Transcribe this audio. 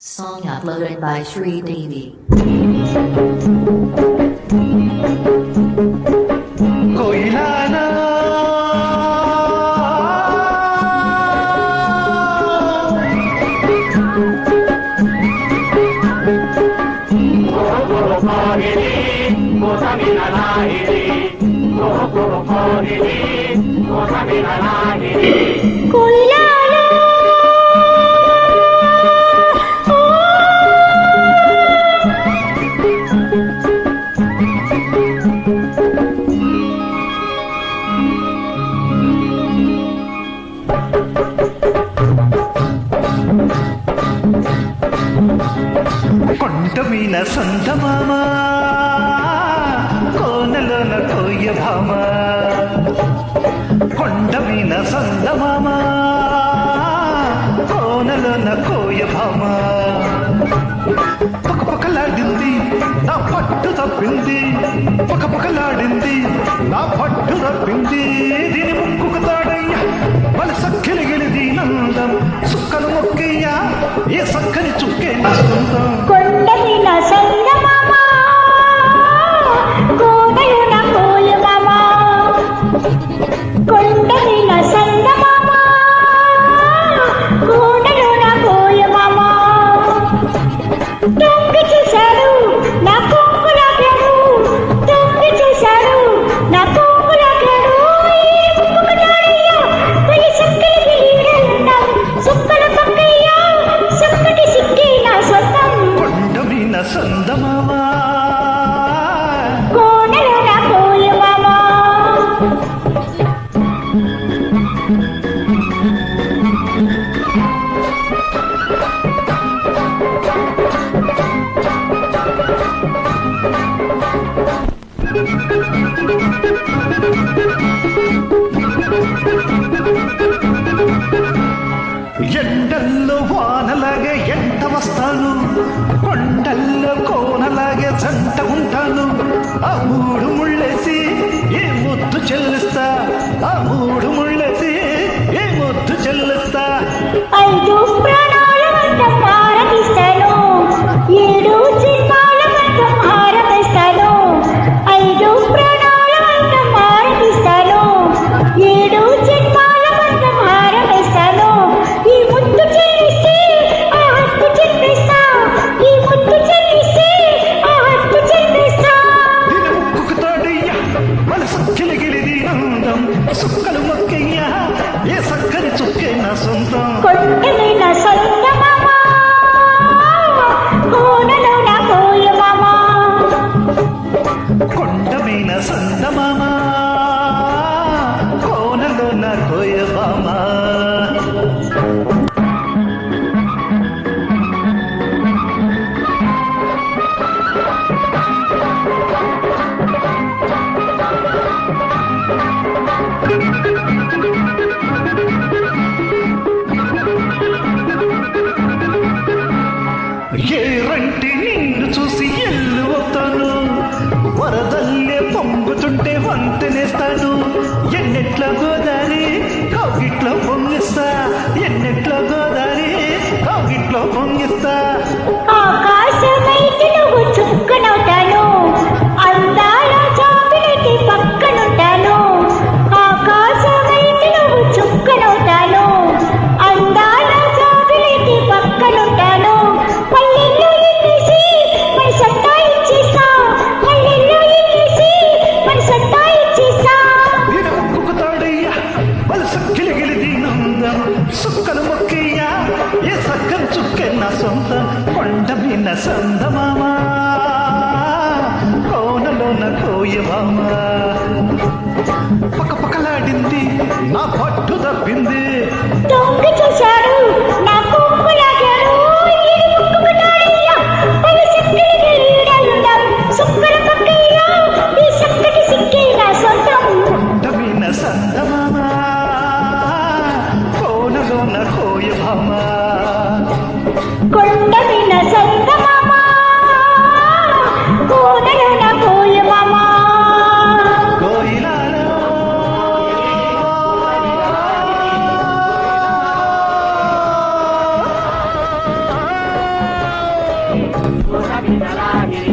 Song uploaded by Shri Devi. Koilana కొండమీన సందమామ కోనలోన కోయ భామ కొండమీన సందమామ కోనలోన కోయ భామ పకపకలాడింది నా పట్టు తప్పింది పకపకలాడింది నా పట్టు తప్పింది దీని ముక్కుకు తాడయ్యా మన సఖ్యని గెలిది నందం సుక్కలు మొక్కయ్యా ఏ సక్కని చుక్కే నస్తుందాం కొండమీన సందమామ కోనలోన కోయ భామ కొండమీన సందమామ కోనలోన కోయ భామ తొంగి చూశాడు నా కొంగులాగాడు తొంగి చూశాడు నా కొంగులాగాడు ఈ సక్కల గిలిగలున్నాం సుక్కల పక్కయ్యా సక్కటి సిక్కి నా సొంతం కొండమీన సందమామ కోనలోన కోయ భామ ఎండల్లో వానలాగే ఎంట వస్తాను కొండల్లో కోనలాగే జంట ఉంటాను ఆ మూడు ముళ్ళేసి ఏ ముద్దు చెల్లిస్తా ఆ మూడు ముళ్ళేసి ఏ ముద్దు చెల్లిస్తా ఐదు ప్రాణాల బంధం ఆరగిస్తాను ఏడు జన్మాల బంధం ఆరగిస్తాను ఐదు ప్రాణాల బంధం ఆరగిస్తాను ఏడు జన్మాల బంధం ఆరగిస్తాను ఈ ముద్దు చెల్లిస్తే ఆ హక్కు చెల్లిస్తా ఈ ముద్దు చెల్లిస్తే ఆ హక్కు చెల్లిస్తా దీని ముక్కుకు తాడయ్యా మన సఖ్యలు గెలిది నందం సుక్కలు మొక్కయ్యా ఏ సక్కని చుక్కే నా సొంతం కొండమీన సందమామ కోనలోన కోయ భామ కొండమీన సందమామ కోనలోన కోయబామ ఏరంటి నిన్ను చూసి ఎల్లు అవుతాను వరదల్లే పొంగుతుంటే వంతెనేస్తాను ఎన్నెట్ల గోదారి కౌగిట్లో పొంగిస్తా ఎన్నెట్ల గోదారి కౌగిట్లో పొంగిస్తా ఆకాశమైతే నువ్వు చుక్కనవుతాను అందాల జాబిలికి పక్కనుంటాను ఆకాశమైతే నువ్వు చుక్కనవుతాను అందాల జాబిలికి పక్కనుంటాను పల్లెల్లో ఎక్కేసి మన సత్తా ఇచ్చేస్తా పల్లెల్లో ఎక్కేసి మన సత్తా ఇచ్చేస్తా నేను ముక్కుకు తాడయ్యా వాళ్ళ సక్కిలి గెలిది నందం సుక్కలు మొక్కయ్యా ఏ సక్కని చుక్కే నా సొంతం కొండమీన సందమామ కోనలోన కోయబామ పకపకలాడింది నా పట్టు తప్పింది దొంగ చూశాడు నా కొంగులాగాడు ఈ ముక్కుకు తాడయ్యా మన సక్కల గిలిగలున్నాం సుక్కల పక్కయ్యా ఈ సక్కటి సిక్కి నా సొంతం కొండమీన సందమామ కోనలోన కోయబామ కొండమీన సందమామ కోనలోన కోయ భామ కోయిలాలో కోట బిందలాగిరి